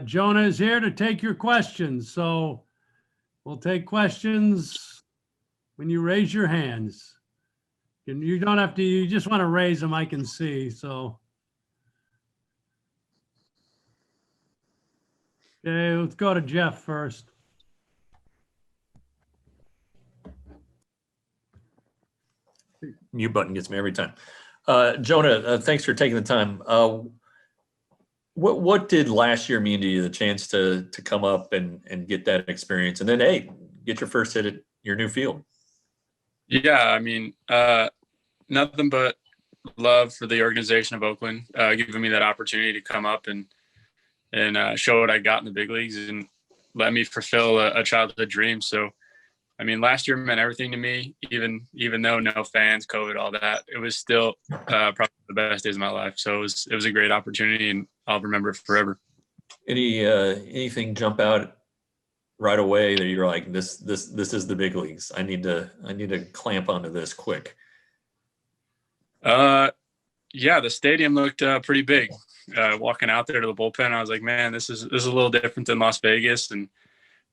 Jonah is here to take your questions. So we'll take questions when you raise your hands. And you don't have to, you just want to raise them, I can see. So. Okay, let's go to Jeff first. Mute button gets me every time. Jonah, thanks for taking the time. What did last year mean to you, the chance to come up and get that experience, and then, hey, get your first hit at your new field? Yeah, I mean, nothing but love for the organization of Oakland, giving me that opportunity to come up and show what I got in the big leagues and let me fulfill a childhood dream. So, I mean, last year meant everything to me, even though no fans, COVID, all that. It was still probably the best days of my life. So it was a great opportunity, and I'll remember it forever. Anything jump out right away that you're like, this is the big leagues? I need to clamp onto this quick. Yeah, the stadium looked pretty big. Walking out there to the bullpen, I was like, man, this is a little different than Las Vegas.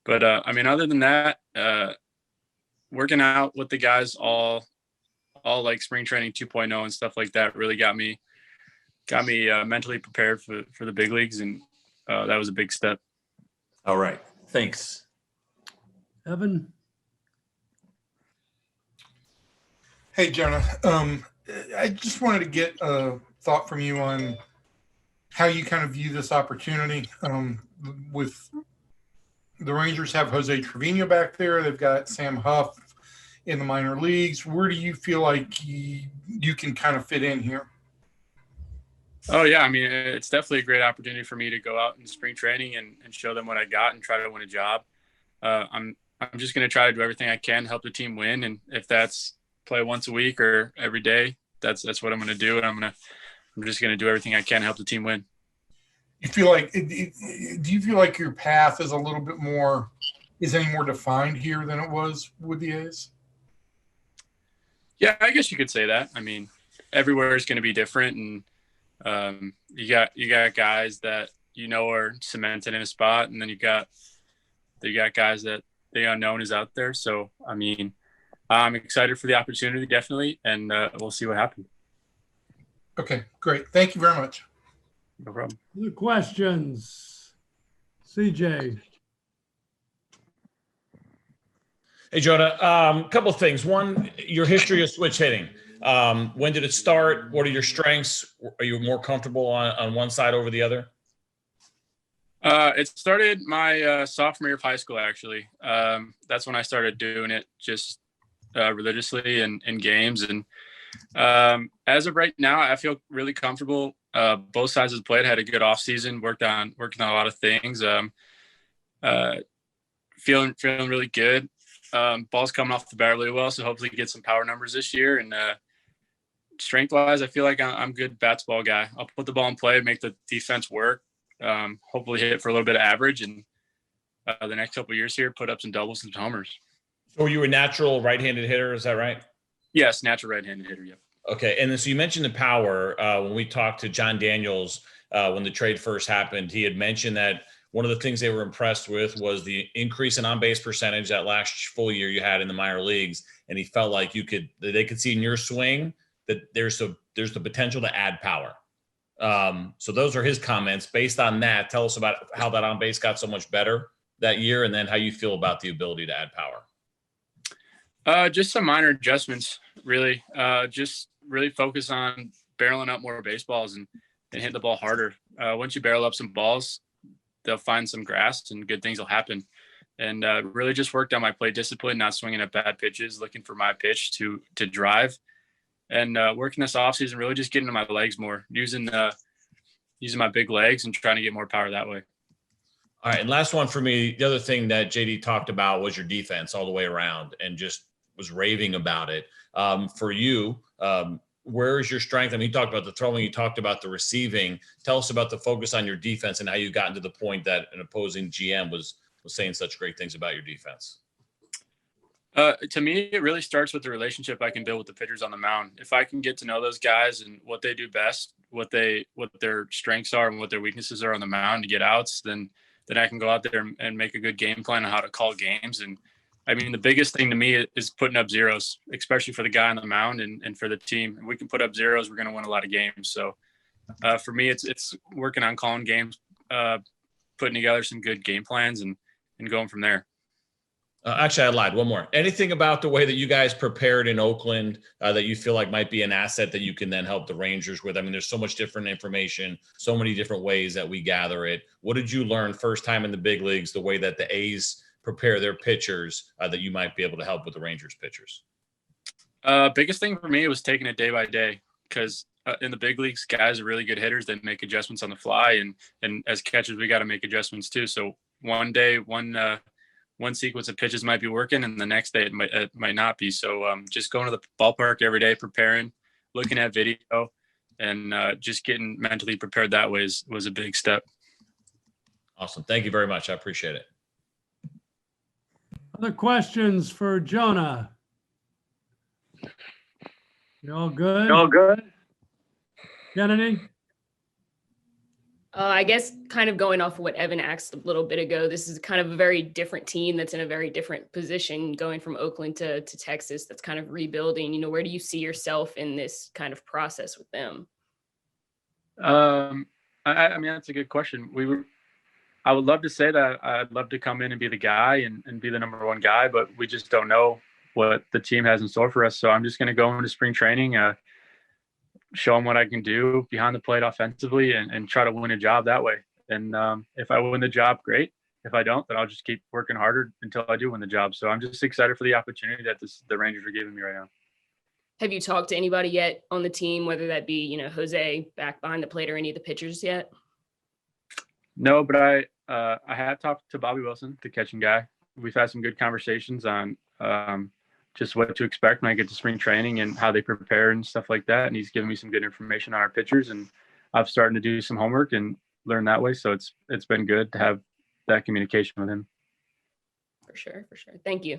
But I mean, other than that, working out with the guys all like spring training 2.0 and stuff like that really got me mentally prepared for the big leagues, and that was a big step. All right, thanks. Evan. Hey, Jonah. I just wanted to get a thought from you on how you kind of view this opportunity. With the Rangers have Jose Trevino back there. They've got Sam Huff in the minor leagues. Where do you feel like you can kind of fit in here? Oh, yeah. I mean, it's definitely a great opportunity for me to go out in spring training and show them what I got and try to win a job. I'm just going to try to do everything I can to help the team win. And if that's play once a week or every day, that's what I'm going to do. And I'm just going to do everything I can to help the team win. You feel like, do you feel like your path is any more defined here than it was with the A's? Yeah, I guess you could say that. I mean, everywhere is going to be different, and you got guys that are cemented in a spot, and then you got guys that the unknown is out there. So, I mean, I'm excited for the opportunity, definitely, and we'll see what happens. Okay, great. Thank you very much. No problem. Other questions? CJ. Hey, Jonah. A couple of things. One, your history of switch hitting. When did it start? What are your strengths? Are you more comfortable on one side over the other? It started my sophomore year of high school, actually. That's when I started doing it just religiously in games. And as of right now, I feel really comfortable. Both sides of the plate. Had a good off season. Working on a lot of things. Feeling really good. Ball's coming off the bat really well, so hopefully get some power numbers this year. And strength wise, I feel like I'm a good bats ball guy. I'll put the ball in play, make the defense work. Hopefully hit for a little bit of average, and the next couple of years here, put up some doubles and homers. So you a natural right-handed hitter? Is that right? Yes, natural right-handed hitter. Yep. Okay, and then so you mentioned the power. When we talked to John Daniels when the trade first happened, he had mentioned that one of the things they were impressed with was the increase in on-base percentage that last full year you had in the minor leagues, and he felt like they could see in your swing that there's the potential to add power. So those are his comments. Based on that, tell us about how that on-base got so much better that year, and then how you feel about the ability to add power. Just some minor adjustments, really. Just really focus on barreling up more baseballs and hitting the ball harder. Once you barrel up some balls, they'll find some grass and good things will happen. And really just worked on my plate discipline, not swinging at bad pitches, looking for my pitch to drive. And working this offseason, really just getting to my legs more, using my big legs and trying to get more power that way. All right, and last one for me. The other thing that JD talked about was your defense all the way around, and just was raving about it. For you, where is your strength? I mean, you talked about the throwing, you talked about the receiving. Tell us about the focus on your defense and how you gotten to the point that an opposing GM was saying such great things about your defense. To me, it really starts with the relationship I can build with the pitchers on the mound. If I can get to know those guys and what they do best, what their strengths are and what their weaknesses are on the mound to get outs, then I can go out there and make a good game plan on how to call games. And I mean, the biggest thing to me is putting up zeros, especially for the guy on the mound and for the team. If we can put up zeros, we're going to win a lot of games. So for me, it's working on calling games, putting together some good game plans and going from there. Actually, I lied. One more. Anything about the way that you guys prepared in Oakland that you feel like might be an asset that you can then help the Rangers with? I mean, there's so much different information, so many different ways that we gather it. What did you learn first time in the big leagues, the way that the A's prepare their pitchers that you might be able to help with the Rangers pitchers? Biggest thing for me was taking it day by day, because in the big leagues, guys are really good hitters that make adjustments on the fly. And as catchers, we got to make adjustments too. So one day, one sequence of pitches might be working and the next day it might not be. So just going to the ballpark every day, preparing, looking at video, and just getting mentally prepared that way was a big step. Awesome. Thank you very much. I appreciate it. Other questions for Jonah? You all good? All good. Kennedy? I guess kind of going off of what Evan asked a little bit ago, this is kind of a very different team that's in a very different position going from Oakland to Texas that's kind of rebuilding. You know, where do you see yourself in this kind of process with them? I mean, that's a good question. I would love to say that I'd love to come in and be the guy and be the number one guy, but we just don't know what the team has in store for us. So I'm just going to go into spring training, show them what I can do behind the plate offensively and try to win a job that way. And if I win the job, great. If I don't, then I'll just keep working harder until I do win the job. So I'm just excited for the opportunity that the Rangers are giving me right now. Have you talked to anybody yet on the team, whether that be, you know, Jose back behind the plate or any of the pitchers yet? No, but I have talked to Bobby Wilson, the catching guy. We've had some good conversations on just what to expect when I get to spring training and how they prepare and stuff like that. And he's given me some good information on our pitchers, and I'm starting to do some homework and learn that way. So it's been good to have that communication with him. For sure. Thank you.